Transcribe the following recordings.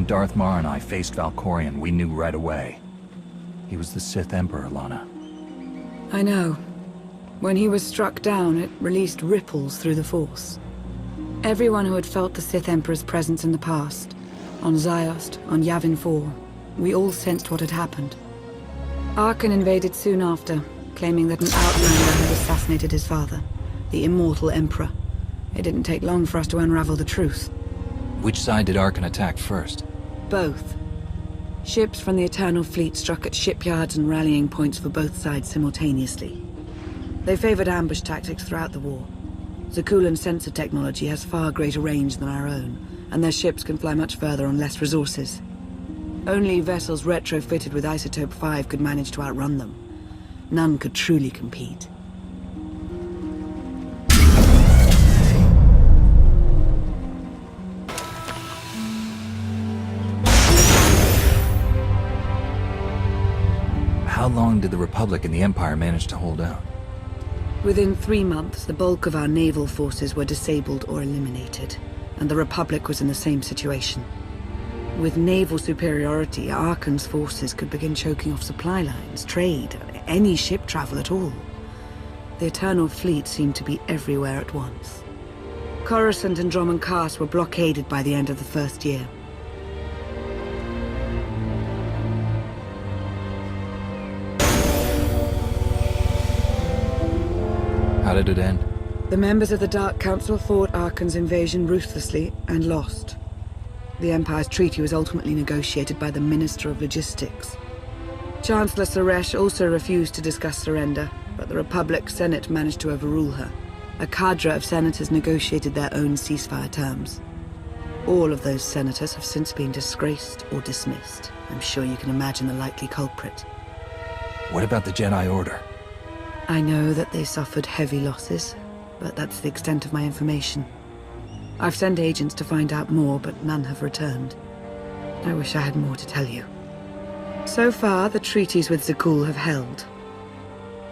Darth Maul and I faced Valkorion, we knew right away. He was the Sith Emperor, Lana. I know. When he was struck down, it released ripples through the Force. Everyone who had felt the Sith Emperor's presence in the past, on Ziost, on Yavin 4, we all sensed what had happened. Arkan invaded soon after, claiming that an outlander had assassinated his father, the immortal Emperor. It didn't take long for us to unravel the truth. Which side did Arkan attack first? Both. Ships from the Eternal Fleet struck at shipyards and rallying points for both sides simultaneously. They favored ambush tactics throughout the war. Zakulan's sensor technology has far greater range than our own, and their ships can fly much further on less resources. Only vessels retrofitted with Isotope 5 could manage to outrun them. None could truly compete. How long did the Republic and the Empire manage to hold out? Within 3 months, the bulk of our naval forces were disabled or eliminated, and the Republic was in the same situation. With naval superiority, Arkan's forces could begin choking off supply lines, trade, any ship travel at all. The Eternal Fleet seemed to be everywhere at once. Coruscant and Dromund Kaas were blockaded by the end of the first year. How did it end? The members of the Dark Council fought Arkan's invasion ruthlessly and lost. The Empire's treaty was ultimately negotiated by the Minister of Logistics. Chancellor Suresh also refused to discuss surrender, but the Republic Senate managed to overrule her. A cadre of senators negotiated their own ceasefire terms. All of those senators have since been disgraced or dismissed. I'm sure you can imagine the likely culprit. What about the Jedi Order? I know that they suffered heavy losses, but that's the extent of my information. I've sent agents to find out more, but none have returned. I wish I had more to tell you. So far, the treaties with Zakul have held,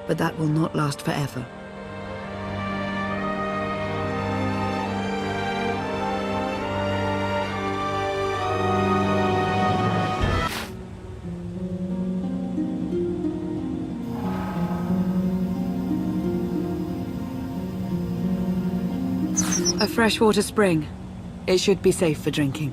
but that will not last forever. A freshwater spring. It should be safe for drinking.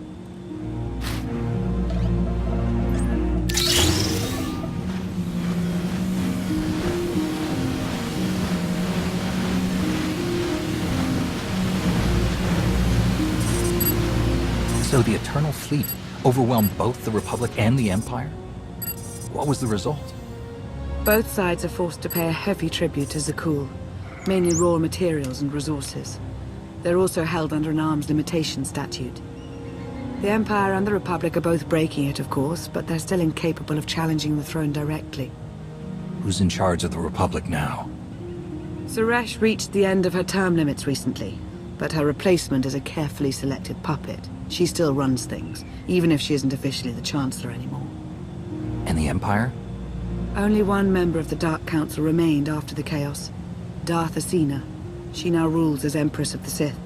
So the Eternal Fleet overwhelmed both the Republic and the Empire? What was the result? Both sides are forced to pay a heavy tribute to Zakul, mainly raw materials and resources. They're also held under an arms limitation statute. The Empire and the Republic are both breaking it, of course, but they're still incapable of challenging the throne directly. Who's in charge of the Republic now? Suresh reached the end of her term limits recently, but her replacement is a carefully selected puppet. She still runs things, even if she isn't officially the Chancellor anymore. And the Empire? Only one member of the Dark Council remained after the chaos. Darth Asina. She now rules as Empress of the Sith.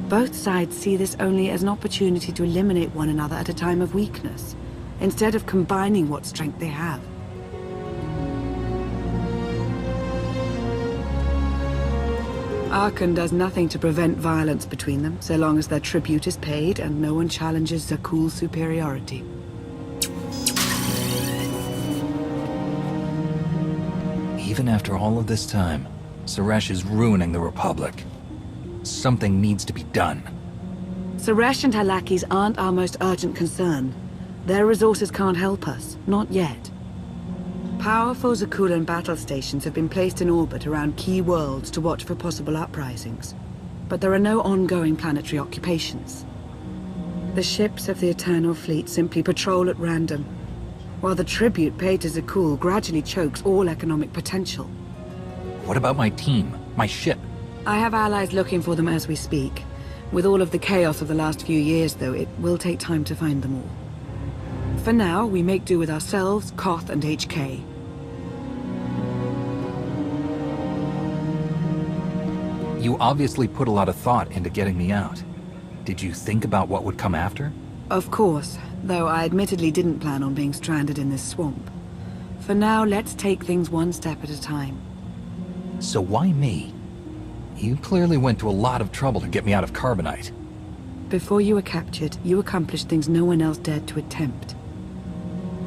Both sides see this only as an opportunity to eliminate one another at a time of weakness, instead of combining what strength they have. Arkan does nothing to prevent violence between them, so long as their tribute is paid and no one challenges Zakul's superiority. Even after all of this time, Suresh is ruining the Republic. Something needs to be done. Suresh and her lackeys aren't our most urgent concern. Their resources can't help us, not yet. Powerful Zakulan battle stations have been placed in orbit around key worlds to watch for possible uprisings. But there are no ongoing planetary occupations. The ships of the Eternal Fleet simply patrol at random, while the tribute paid to Zakul gradually chokes all economic potential. What about my team? My ship? I have allies looking for them as we speak. With all of the chaos of the last few years, though, it will take time to find them all. For now, we make do with ourselves, Koth, and HK. You obviously put a lot of thought into getting me out. Did you think about what would come after? Of course, though I admittedly didn't plan on being stranded in this swamp. For now, let's take things one step at a time. So why me? You clearly went to a lot of trouble to get me out of Carbonite. Before you were captured, you accomplished things no one else dared to attempt.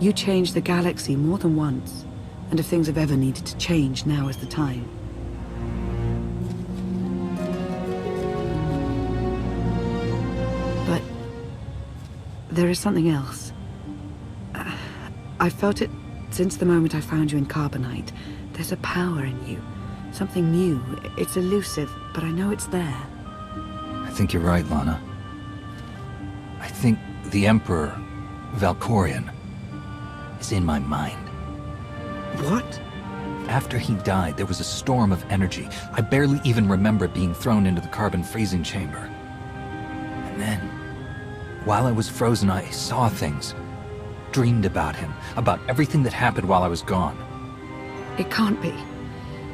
You changed the galaxy more than once, and if things have ever needed to change, now is the time. But there is something else. I felt it since the moment I found you in Carbonite. There's a power in you. Something new. It's elusive, but I know it's there. I think you're right, Lana. I think the Emperor, Valkorion, is in my mind. What? After he died, there was a storm of energy. I barely even remember being thrown into the carbon freezing chamber. And then, while I was frozen, I saw things. Dreamed about him, about everything that happened while I was gone. It can't be.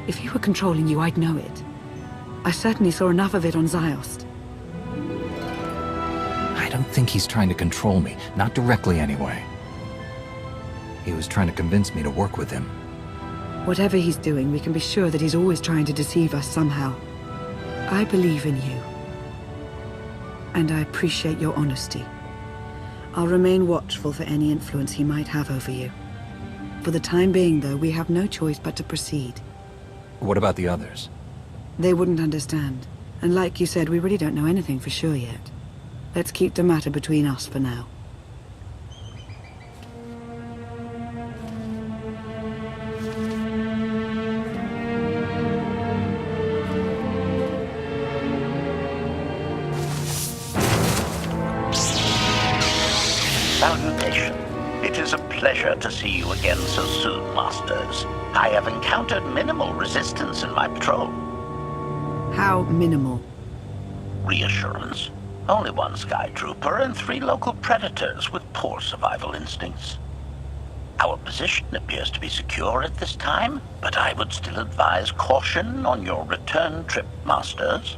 If he were controlling you, I'd know it. I certainly saw enough of it on Ziost. I don't think he's trying to control me, not directly anyway. He was trying to convince me to work with him. Whatever he's doing, we can be sure that he's always trying to deceive us somehow. I believe in you. And I appreciate your honesty. I'll remain watchful for any influence he might have over you. For the time being, though, we have no choice but to proceed. What about the others? They wouldn't understand. And like you said, we really don't know anything for sure yet. Let's keep the matter between us for now. Salutation. It is a pleasure to see you again so soon, Masters. I have encountered minimal resistance in my patrol. How minimal? Reassurance. Only one Sky Trooper and 3 local predators with poor survival instincts. Our position appears to be secure at this time, but I would still advise caution on your return trip, Masters.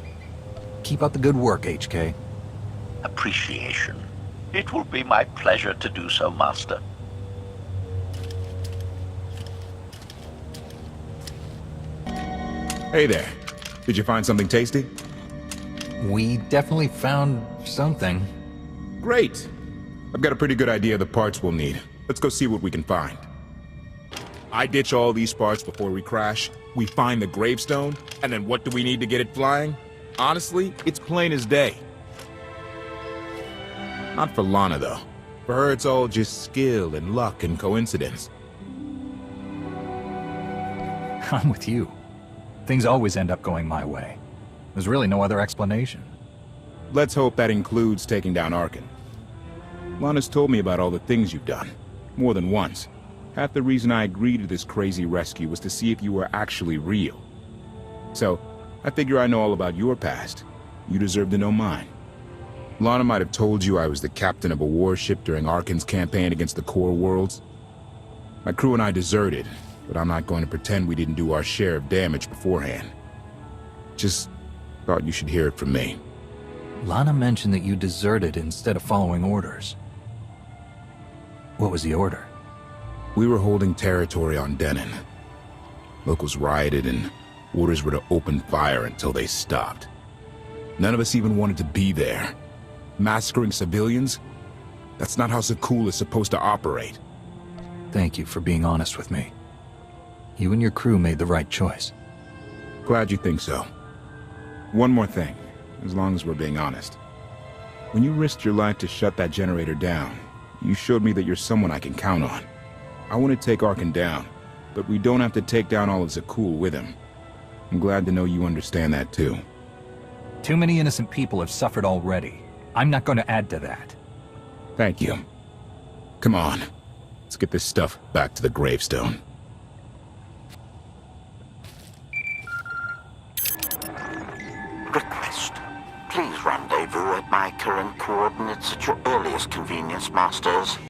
Keep up the good work, HK. Appreciation. It will be my pleasure to do so, Master. Hey there. Did you find something tasty? We definitely found something. Great. I've got a pretty good idea of the parts we'll need. Let's go see what we can find. I ditch all these parts before we crash. We find the gravestone, and then what do we need to get it flying? Honestly, it's plain as day. Not for Lana, though. For her, it's all just skill and luck and coincidence. I'm with you. Things always end up going my way. There's really no other explanation. Let's hope that includes taking down Arkin. Lana's told me about all the things you've done. More than once. Half the reason I agreed to this crazy rescue was to see if you were actually real. So, I figure I know all about your past. You deserve to know mine. Lana might have told you I was the captain of a warship during Arkin's campaign against the Core Worlds. My crew and I deserted, but I'm not going to pretend we didn't do our share of damage beforehand. Just thought you should hear it from me. Lana mentioned that you deserted instead of following orders. What was the order? We were holding territory on Denon. Locals rioted and orders were to open fire until they stopped. None of us even wanted to be there. Massacring civilians? That's not how Sakul is supposed to operate. Thank you for being honest with me. You and your crew made the right choice. Glad you think so. One more thing, as long as we're being honest. When you risked your life to shut that generator down, you showed me that you're someone I can count on. I want to take Arkin down, but we don't have to take down all of Sakul with him. I'm glad to know you understand that too. Too many innocent people have suffered already. I'm not going to add to that. Thank you. Come on, let's get this stuff back to the gravestone. Request. Please rendezvous at my current coordinates at your earliest convenience, Masters.